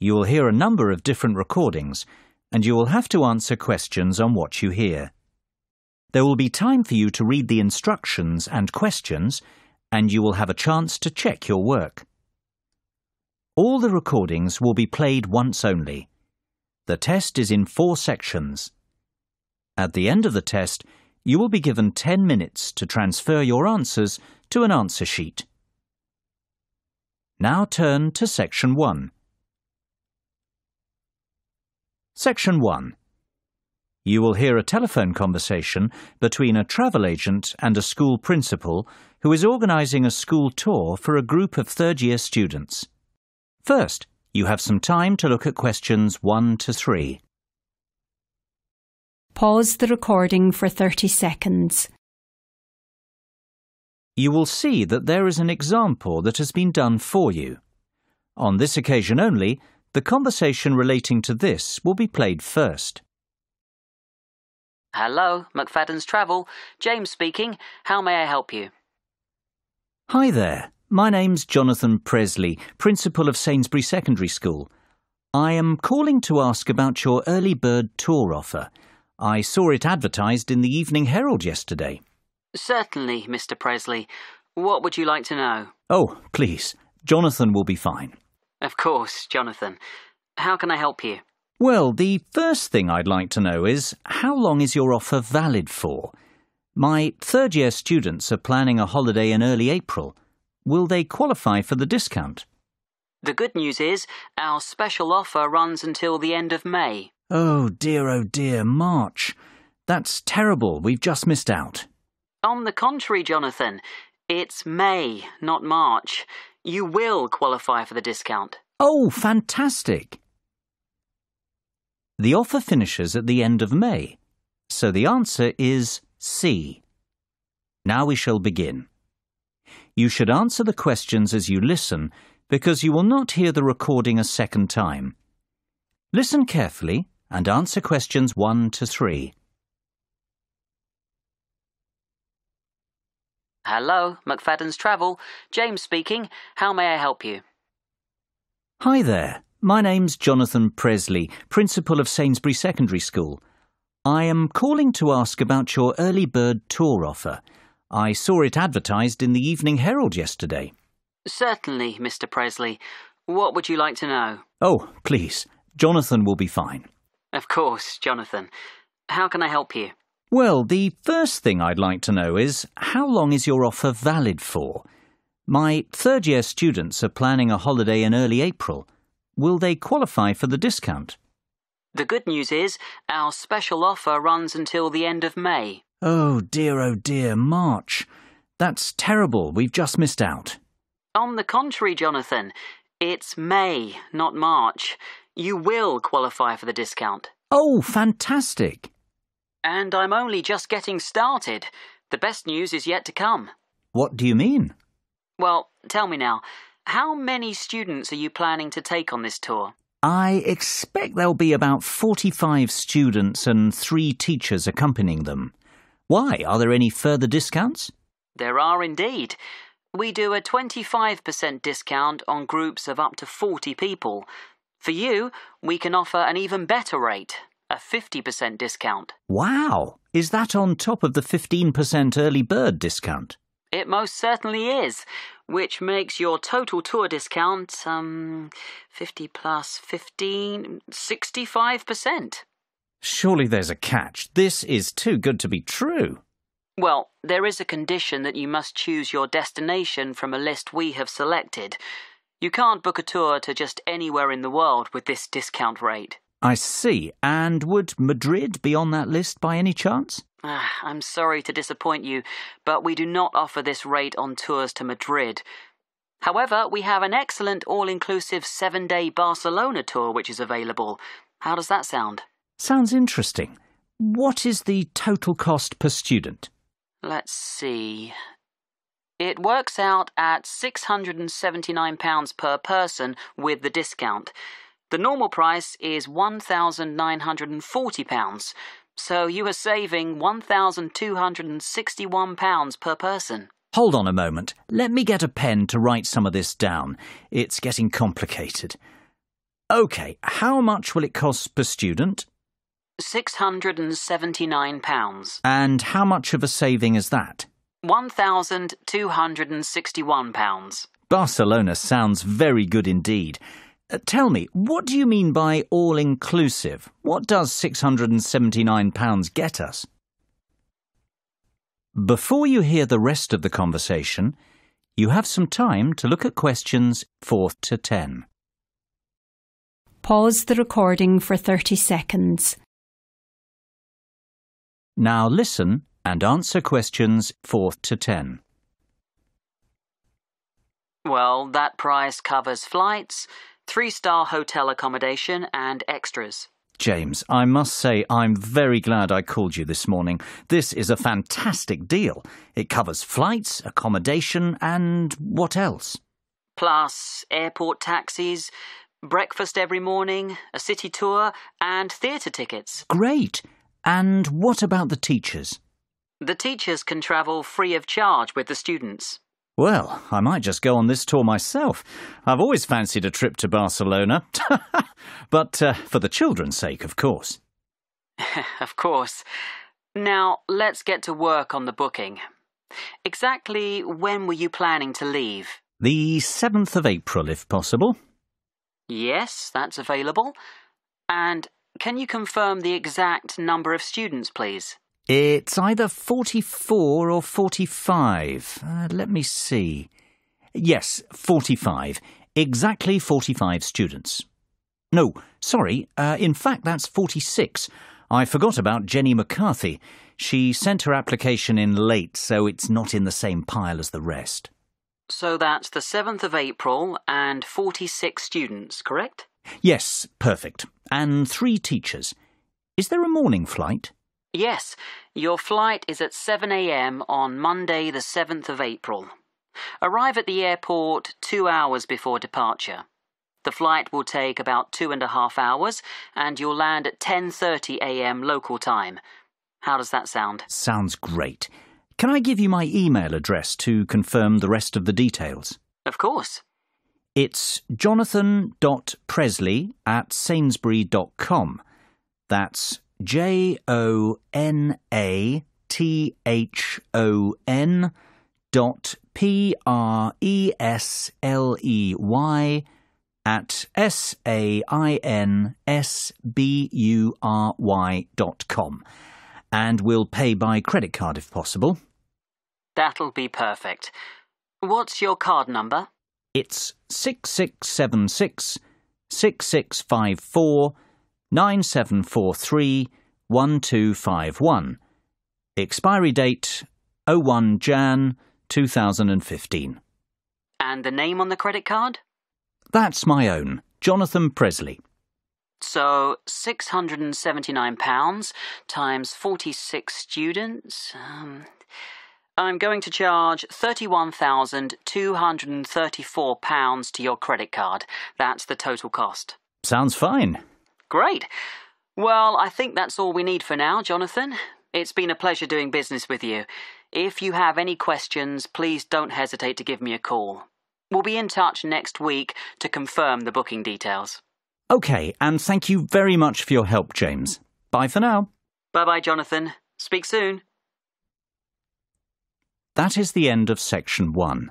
You will hear a number of different recordings, and you will have to answer questions on what you hear. There will be time for you to read the instructions and questions, and you will have a chance to check your work. All the recordings will be played once only. The test is in 4 sections. At the end of the test, you will be given 10 minutes to transfer your answers to an answer sheet. Now turn to Section 1. Section 1. You will hear a telephone conversation between a travel agent and a school principal who is organising a school tour for a group of third-year students. First, you have some time to look at questions 1 to 3. Pause the recording for 30 seconds. You will see that there is an example that has been done for you. On this occasion only, the conversation relating to this will be played first. Hello, McFadden's Travel. James speaking. How may I help you? Hi there. My name's Jonathan Presley, Principal of Sainsbury Secondary School. I am calling to ask about your early bird tour offer. I saw it advertised in the Evening Herald yesterday. Certainly, Mr. Presley. What would you like to know? Oh, please. Jonathan will be fine. Of course, Jonathan. How can I help you? Well, the first thing I'd like to know is, how long is your offer valid for? My third-year students are planning a holiday in early April. Will they qualify for the discount? The good news is, our special offer runs until the end of May. Oh dear, March. That's terrible. We've just missed out. On the contrary, Jonathan, it's May, not March. You will qualify for the discount. Oh, fantastic. The offer finishes at the end of May, so the answer is C. Now we shall begin. You should answer the questions as you listen, because you will not hear the recording a second time. Listen carefully and answer questions 1 to 3. Hello, McFadden's Travel. James speaking. How may I help you? Hi there. My name's Jonathan Presley, Principal of Sainsbury Secondary School. I am calling to ask about your early bird tour offer. I saw it advertised in the Evening Herald yesterday. Certainly, Mr. Presley. What would you like to know? Oh, please. Jonathan will be fine. Of course, Jonathan. How can I help you? Well, the first thing I'd like to know is, how long is your offer valid for? My third-year students are planning a holiday in early April. Will they qualify for the discount? The good news is, our special offer runs until the end of May. Oh dear, March. That's terrible. We've just missed out. On the contrary, Jonathan, it's May, not March. You will qualify for the discount. Oh, fantastic. And I'm only just getting started. The best news is yet to come. What do you mean? Well, tell me now, how many students are you planning to take on this tour? I expect there'll be about 45 students and 3 teachers accompanying them. Why? Are there any further discounts? There are indeed. We do a 25% discount on groups of up to 40 people. For you, we can offer an even better rate, a 50% discount. Wow! Is that on top of the 15% early bird discount? It most certainly is, which makes your total tour discount, 50 plus 15, 65%. Surely there's a catch. This is too good to be true. Well, there is a condition that you must choose your destination from a list we have selected. You can't book a tour to just anywhere in the world with this discount rate. I see. And would Madrid be on that list by any chance? I'm sorry to disappoint you, but we do not offer this rate on tours to Madrid. However, we have an excellent all-inclusive 7-day Barcelona tour which is available. How does that sound? Sounds interesting. What is the total cost per student? Let's see. It works out at £679 per person with the discount. The normal price is £1,940, so you are saving £1,261 per person. Hold on a moment. Let me get a pen to write some of this down. It's getting complicated. OK, how much will it cost per student? £679. And how much of a saving is that? £1,261. Barcelona sounds very good indeed. Tell me, what do you mean by all-inclusive? What does £679 get us? Before you hear the rest of the conversation, you have some time to look at questions 4 to 10. Pause the recording for 30 seconds. Now listen and answer questions 4 to 10. Well, that price covers flights, 3-star hotel accommodation and extras. James, I must say I'm very glad I called you this morning. This is a fantastic deal. It covers flights, accommodation and what else? Plus airport taxis, breakfast every morning, a city tour and theatre tickets. Great. And what about the teachers? The teachers can travel free of charge with the students. Well, I might just go on this tour myself. I've always fancied a trip to Barcelona. But for the children's sake, of course. Of course. Now, let's get to work on the booking. Exactly when were you planning to leave? The 7th of April, if possible. Yes, that's available. And can you confirm the exact number of students, please? It's either 44 or 45. Let me see. Yes, 45. Exactly 45 students. No, sorry. In fact, that's 46. I forgot about Jenny McCarthy. She sent her application in late, so it's not in the same pile as the rest. So that's the 7th of April and 46 students, correct? Yes, perfect. And 3 teachers. Is there a morning flight? Yes, your flight is at 7 a.m. on Monday the 7th of April. Arrive at the airport 2 hours before departure. The flight will take about 2.5 hours and you'll land at 10:30 a.m. local time. How does that sound? Sounds great. Can I give you my email address to confirm the rest of the details? Of course. It's jonathan.presley@sainsbury.com. That's JONATHAN.PRESLEY@SAINSBURY.com. And we'll pay by credit card if possible. That'll be perfect. What's your card number? It's 6676 6654 9743 1251. Expiry date 01 Jan 2015. And the name on the credit card? That's my own, Jonathan Presley. So £679 times 46 students. I'm going to charge £31,234 to your credit card. That's the total cost. Sounds fine. Great. Well, I think that's all we need for now, Jonathan. It's been a pleasure doing business with you. If you have any questions, please don't hesitate to give me a call. We'll be in touch next week to confirm the booking details. OK, and thank you very much for your help, James. Bye for now. Bye-bye, Jonathan. Speak soon. That is the end of section 1.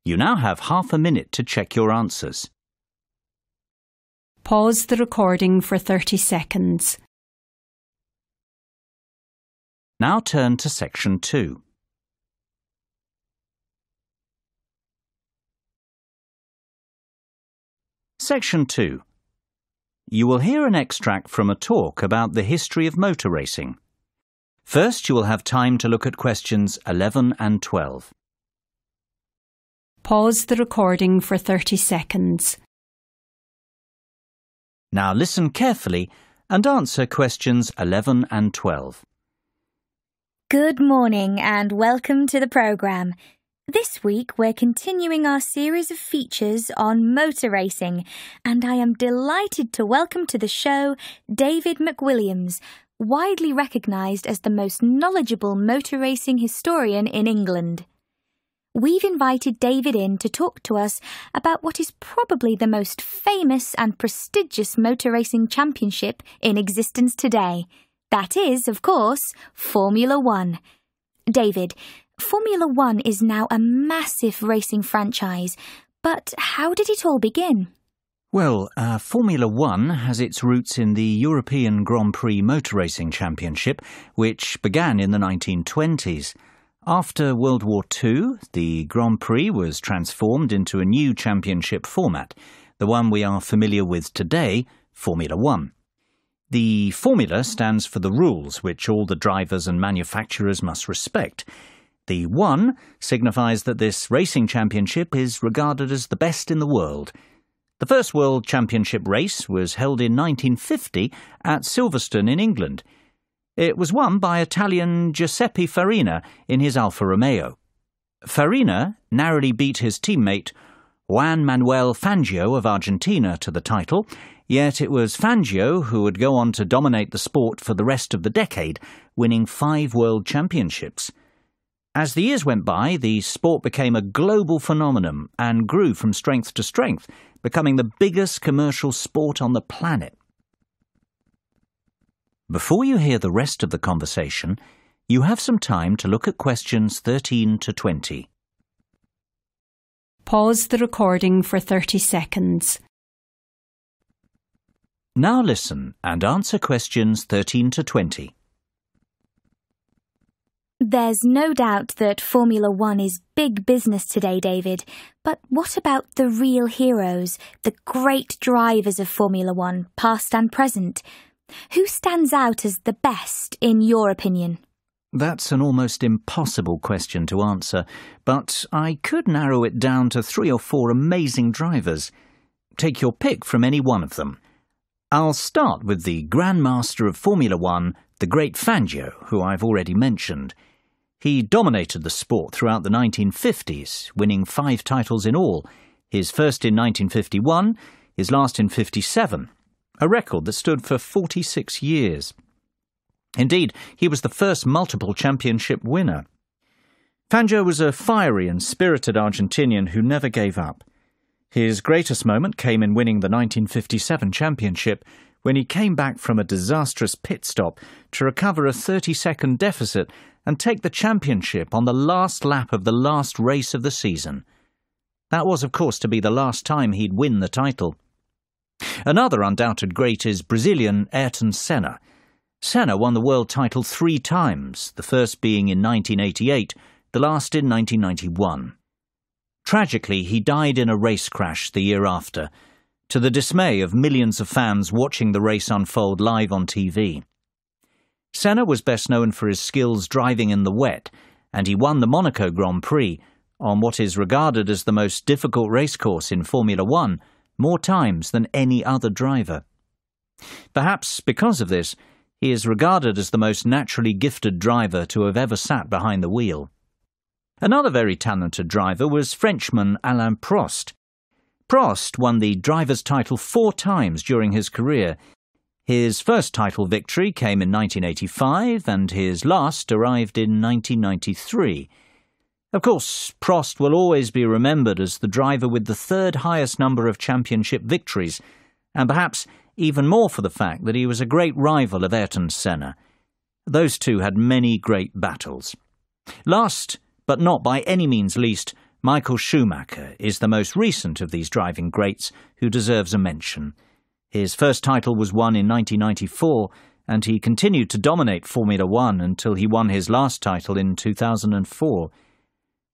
You now have half a minute to check your answers. Pause the recording for 30 seconds. Now turn to section 2. Section 2. You will hear an extract from a talk about the history of motor racing. First, you will have time to look at questions 11 and 12. Pause the recording for 30 seconds. Now listen carefully and answer questions 11 and 12. Good morning and welcome to the programme. This week we're continuing our series of features on motor racing, and I am delighted to welcome to the show David McWilliams, widely recognised as the most knowledgeable motor racing historian in England. we've invited David in to talk to us about what is probably the most famous and prestigious motor racing championship in existence today. That is, of course, Formula One. David, Formula One is now a massive racing franchise, but how did it all begin? Well, Formula One has its roots in the European Grand Prix Motor Racing Championship, which began in the 1920s. After World War II, the Grand Prix was transformed into a new championship format, the one we are familiar with today, Formula One. The formula stands for the rules which all the drivers and manufacturers must respect. The one signifies that this racing championship is regarded as the best in the world. The first World Championship race was held in 1950 at Silverstone in England. It was won by Italian Giuseppe Farina in his Alfa Romeo. Farina narrowly beat his teammate Juan Manuel Fangio of Argentina to the title, yet it was Fangio who would go on to dominate the sport for the rest of the decade, winning 5 world championships. As the years went by, the sport became a global phenomenon and grew from strength to strength, becoming the biggest commercial sport on the planet. Before you hear the rest of the conversation, you have some time to look at questions 13 to 20. Pause the recording for 30 seconds. Now listen and answer questions 13 to 20. There's no doubt that Formula One is big business today, David. But what about the real heroes, the great drivers of Formula One, past and present? Who stands out as the best, in your opinion? That's an almost impossible question to answer, but I could narrow it down to 3 or 4 amazing drivers. Take your pick from any one of them. I'll start with the Grand Master of Formula One, the great Fangio, who I've already mentioned. He dominated the sport throughout the 1950s, winning 5 titles in all, his first in 1951, his last in 57, a record that stood for 46 years. Indeed, he was the first multiple championship winner. Fangio was a fiery and spirited Argentinian who never gave up. His greatest moment came in winning the 1957 championship, when he came back from a disastrous pit stop to recover a 30-second deficit and take the championship on the last lap of the last race of the season. That was, of course, to be the last time he'd win the title. Another undoubted great is Brazilian Ayrton Senna. Senna won the world title 3 times, the first being in 1988, the last in 1991. Tragically, he died in a race crash the year after, to the dismay of millions of fans watching the race unfold live on TV. Senna was best known for his skills driving in the wet, and he won the Monaco Grand Prix, on what is regarded as the most difficult racecourse in Formula One, more times than any other driver. Perhaps because of this, he is regarded as the most naturally gifted driver to have ever sat behind the wheel. Another very talented driver was Frenchman Alain Prost. Prost won the driver's title 4 times during his career. His first title victory came in 1985 and his last arrived in 1993. Of course, Prost will always be remembered as the driver with the 3rd highest number of championship victories, and perhaps even more for the fact that he was a great rival of Ayrton Senna. Those two had many great battles. Last, but not by any means least, Michael Schumacher is the most recent of these driving greats who deserves a mention. His first title was won in 1994, and he continued to dominate Formula One until he won his last title in 2004.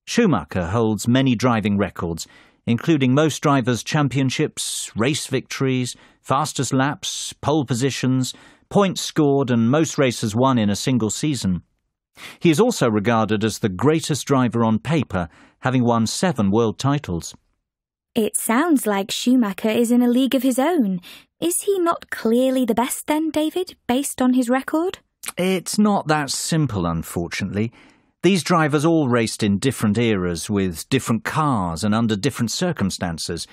Schumacher holds many driving records, including most drivers' championships, race victories, fastest laps, pole positions, points scored, and most races won in a single season. He is also regarded as the greatest driver on paper, having won 7 world titles. It sounds like Schumacher is in a league of his own. Is he not clearly the best then, David, based on his record? It's not that simple, unfortunately. These drivers all raced in different eras, with different cars and under different circumstances.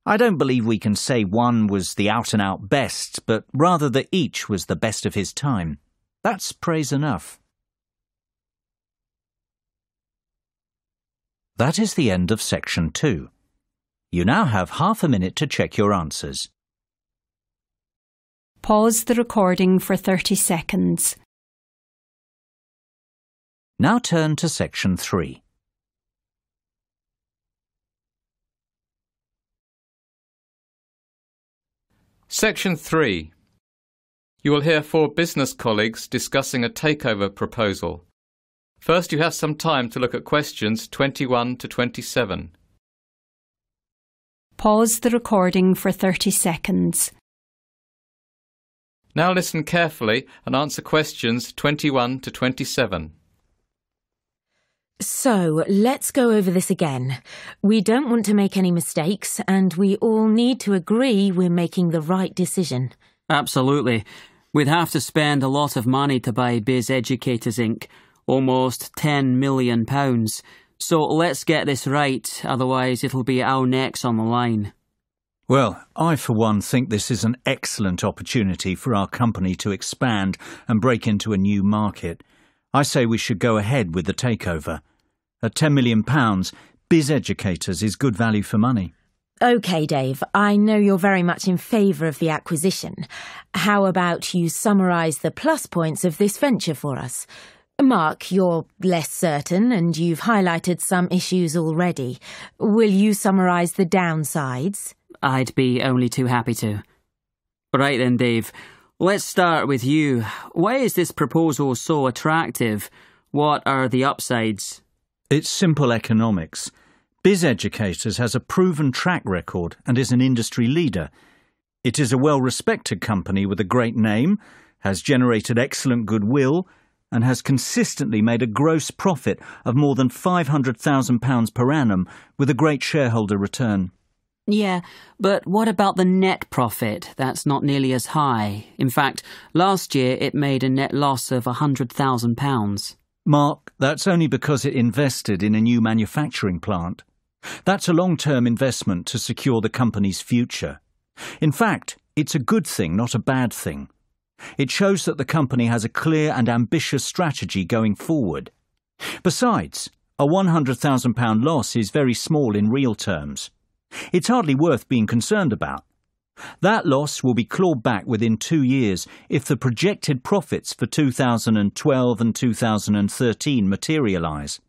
I don't believe we can say one was the out-and-out best, but rather that each was the best of his time. That's praise enough. That is the end of section 2. You now have half a minute to check your answers. Pause the recording for 30 seconds. Now turn to section 3. Section 3. You will hear 4 business colleagues discussing a takeover proposal. First, you have some time to look at questions 21 to 27. Pause the recording for 30 seconds. Now listen carefully and answer questions 21 to 27. So, let's go over this again. We don't want to make any mistakes, and we all need to agree we're making the right decision. Absolutely. We'd have to spend a lot of money to buy Biz Educators Inc., almost £10 million. So let's get this right, otherwise it'll be our necks on the line. Well, I for one think this is an excellent opportunity for our company to expand and break into a new market. I say we should go ahead with the takeover. At £10 million, Biz Educators is good value for money. OK, Dave, I know you're very much in favour of the acquisition. How about you summarise the plus points of this venture for us? Mark, you're less certain and you've highlighted some issues already. Will you summarise the downsides? I'd be only too happy to. Right then, Dave. Let's start with you. Why is this proposal so attractive? What are the upsides? It's simple economics. Biz Educators has a proven track record and is an industry leader. It is a well-respected company with a great name, has generated excellent goodwill, and has consistently made a gross profit of more than £500,000 per annum with a great shareholder return. Yeah, but what about the net profit? That's not nearly as high. In fact, last year it made a net loss of £100,000. Mark, that's only because it invested in a new manufacturing plant. That's a long-term investment to secure the company's future. In fact, it's a good thing, not a bad thing. It shows that the company has a clear and ambitious strategy going forward. Besides, a £100,000 loss is very small in real terms. It's hardly worth being concerned about. That loss will be clawed back within 2 years if the projected profits for 2012 and 2013 materialise.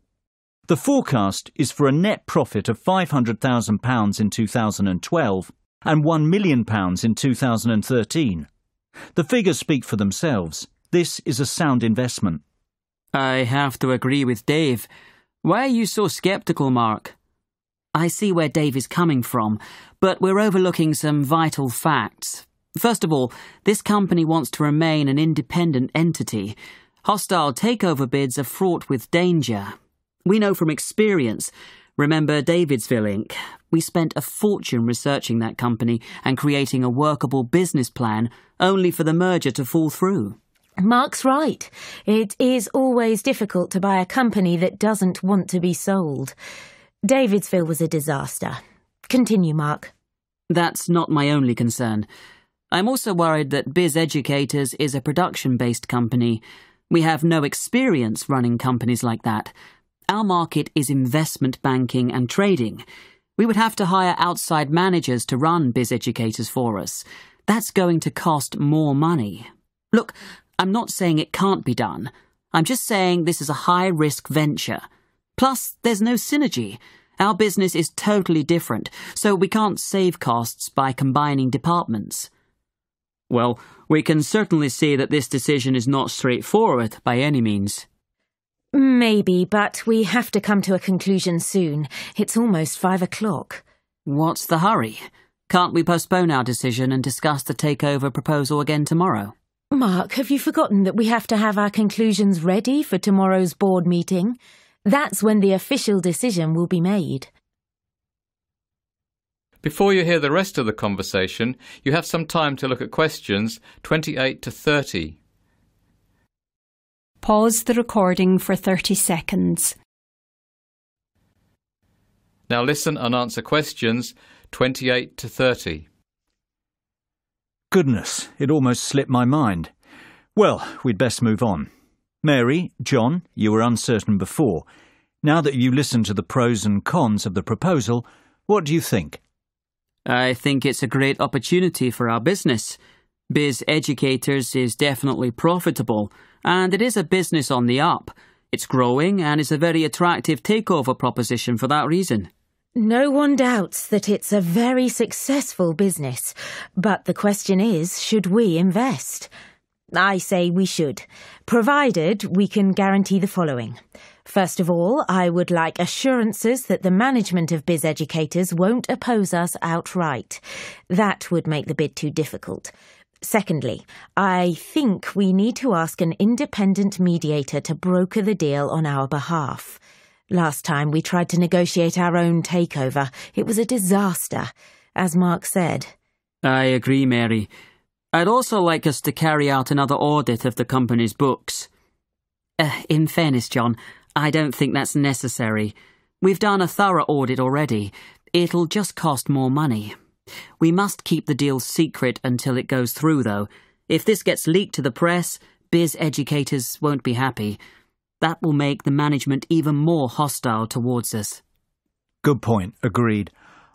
The forecast is for a net profit of £500,000 in 2012 and £1 million in 2013. The figures speak for themselves. This is a sound investment. I have to agree with Dave. Why are you so sceptical, Mark? I see where Dave is coming from, but we're overlooking some vital facts. First of all, this company wants to remain an independent entity. Hostile takeover bids are fraught with danger. We know from experience. Remember Davidsville Inc.? We spent a fortune researching that company and creating a workable business plan, only for the merger to fall through. Mark's right. It is always difficult to buy a company that doesn't want to be sold. Davidsville was a disaster. Continue, Mark. That's not my only concern. I'm also worried that Biz Educators is a production-based company. We have no experience running companies like that. Our market is investment banking and trading. We would have to hire outside managers to run Biz Educators for us. That's going to cost more money. Look, I'm not saying it can't be done. I'm just saying this is a high-risk venture. Plus, there's no synergy. Our business is totally different, so we can't save costs by combining departments. Well, we can certainly see that this decision is not straightforward by any means. Maybe, but we have to come to a conclusion soon. It's almost 5 o'clock. What's the hurry? Can't we postpone our decision and discuss the takeover proposal again tomorrow? Mark, have you forgotten that we have to have our conclusions ready for tomorrow's board meeting? That's when the official decision will be made. Before you hear the rest of the conversation, you have some time to look at questions 28 to 30. Pause the recording for 30 seconds. Now listen and answer questions 28 to 30. Goodness, it almost slipped my mind. Well, we'd best move on. Mary, John, you were uncertain before. Now that you listen to the pros and cons of the proposal, what do you think? I think it's a great opportunity for our business. Biz Educators is definitely profitable, and it is a business on the up. It's growing and is a very attractive takeover proposition for that reason. No one doubts that it's a very successful business, but the question is, should we invest? I say we should, provided we can guarantee the following. First of all, I would like assurances that the management of Biz Educators won't oppose us outright. That would make the bid too difficult. Secondly, I think we need to ask an independent mediator to broker the deal on our behalf. Last time we tried to negotiate our own takeover. It was a disaster, as Mark said. I agree, Mary. I'd also like us to carry out another audit of the company's books. In fairness, John, I don't think that's necessary. We've done a thorough audit already. It'll just cost more money. We must keep the deal secret until it goes through, though. If this gets leaked to the press, Biz Educators won't be happy. That will make the management even more hostile towards us. Good point, agreed.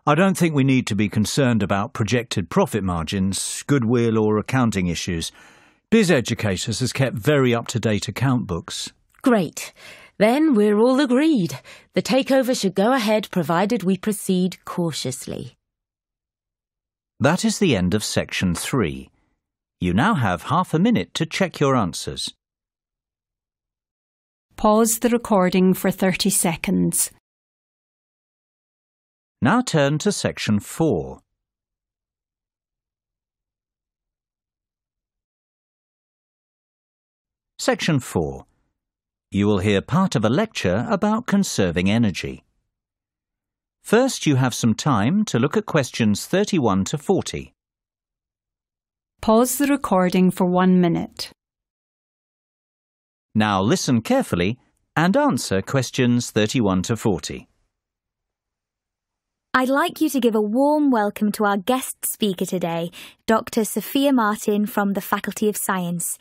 I don't think we need to be concerned about projected profit margins, goodwill or accounting issues. Biz Educators has kept very up-to-date account books. Great. Then we're all agreed. The takeover should go ahead provided we proceed cautiously. That is the end of section 3. You now have half a minute to check your answers. Pause the recording for 30 seconds. Now turn to section 4. Section 4. You will hear part of a lecture about conserving energy. First, you have some time to look at questions 31 to 40. Pause the recording for 1 minute. Now listen carefully and answer questions 31 to 40. I'd like you to give a warm welcome to our guest speaker today, Dr. Sophia Martin from the Faculty of Science.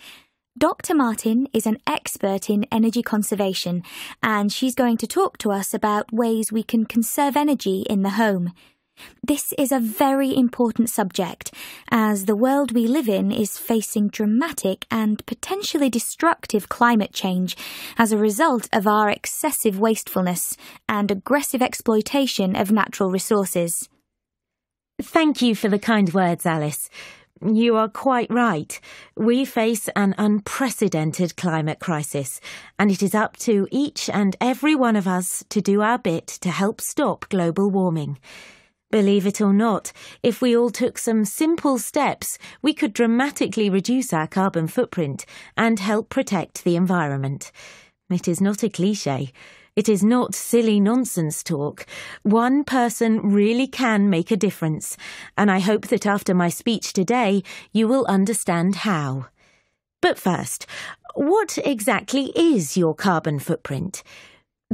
Dr. Martin is an expert in energy conservation, and she's going to talk to us about ways we can conserve energy in the home. This is a very important subject, as the world we live in is facing dramatic and potentially destructive climate change as a result of our excessive wastefulness and aggressive exploitation of natural resources. Thank you for the kind words, Alice. You are quite right. We face an unprecedented climate crisis, and it is up to each and every one of us to do our bit to help stop global warming. Believe it or not, if we all took some simple steps, we could dramatically reduce our carbon footprint and help protect the environment. It is not a cliché. It is not silly nonsense talk. One person really can make a difference, and I hope that after my speech today, you will understand how. But first, what exactly is your carbon footprint?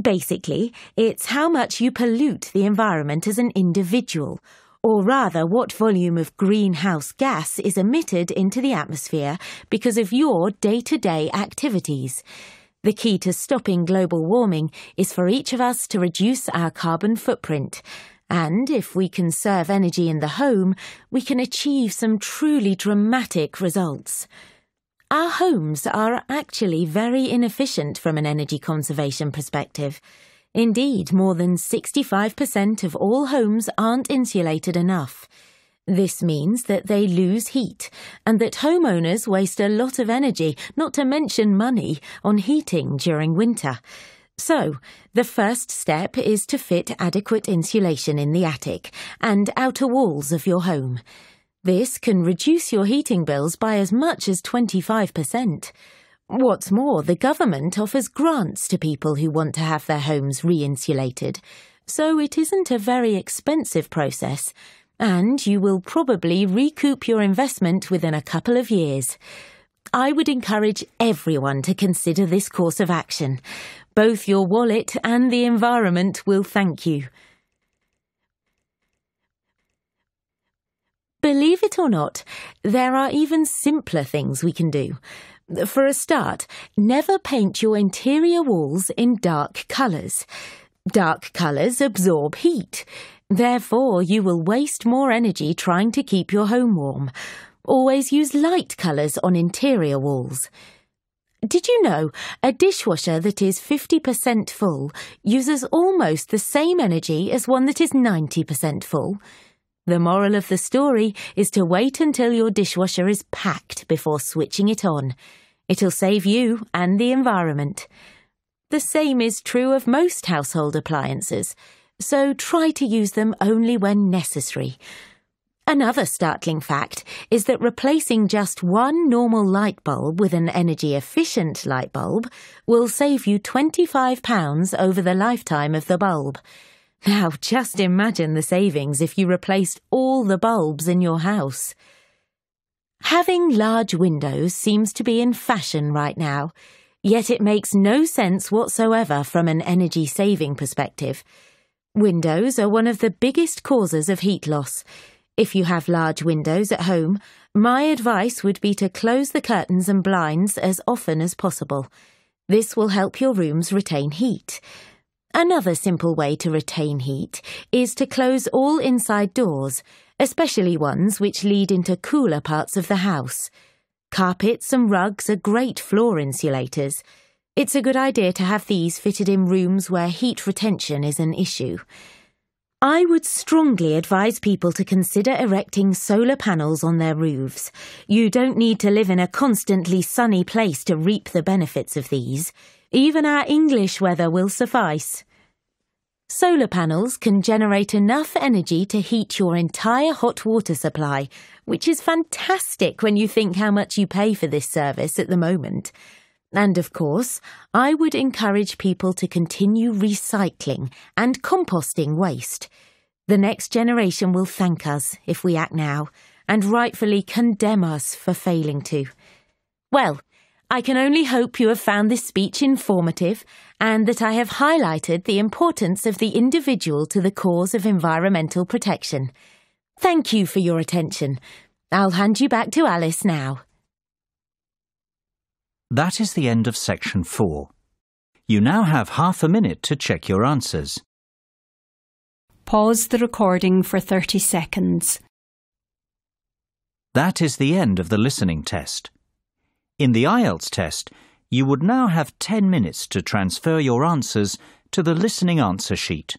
Basically, it's how much you pollute the environment as an individual, or rather what volume of greenhouse gas is emitted into the atmosphere because of your day-to-day activities. The key to stopping global warming is for each of us to reduce our carbon footprint. And if we conserve energy in the home, we can achieve some truly dramatic results. Our homes are actually very inefficient from an energy conservation perspective. Indeed, more than 65% of all homes aren't insulated enough. This means that they lose heat and that homeowners waste a lot of energy, not to mention money, on heating during winter. So, the first step is to fit adequate insulation in the attic and outer walls of your home. This can reduce your heating bills by as much as 25%. What's more, the government offers grants to people who want to have their homes re-insulated, so it isn't a very expensive process, and you will probably recoup your investment within a couple of years. I would encourage everyone to consider this course of action. Both your wallet and the environment will thank you. Believe it or not, there are even simpler things we can do. For a start, never paint your interior walls in dark colours. Dark colours absorb heat. Therefore, you will waste more energy trying to keep your home warm. Always use light colours on interior walls. Did you know a dishwasher that is 50% full uses almost the same energy as one that is 90% full? The moral of the story is to wait until your dishwasher is packed before switching it on. It'll save you and the environment. The same is true of most household appliances, so try to use them only when necessary. Another startling fact is that replacing just one normal light bulb with an energy-efficient light bulb will save you £25 over the lifetime of the bulb. Now, just imagine the savings if you replaced all the bulbs in your house. Having large windows seems to be in fashion right now, yet it makes no sense whatsoever from an energy-saving perspective. Windows are one of the biggest causes of heat loss. If you have large windows at home, my advice would be to close the curtains and blinds as often as possible. This will help your rooms retain heat. Another simple way to retain heat is to close all inside doors, especially ones which lead into cooler parts of the house. Carpets and rugs are great floor insulators. It's a good idea to have these fitted in rooms where heat retention is an issue. I would strongly advise people to consider erecting solar panels on their roofs. You don't need to live in a constantly sunny place to reap the benefits of these. Even our English weather will suffice. Solar panels can generate enough energy to heat your entire hot water supply, which is fantastic when you think how much you pay for this service at the moment. And of course, I would encourage people to continue recycling and composting waste. The next generation will thank us if we act now, and rightfully condemn us for failing to. Well, I can only hope you have found this speech informative and that I have highlighted the importance of the individual to the cause of environmental protection. Thank you for your attention. I'll hand you back to Alice now. That is the end of section 4. You now have half a minute to check your answers. Pause the recording for 30 seconds. That is the end of the listening test. In the IELTS test, you would now have 10 minutes to transfer your answers to the listening answer sheet.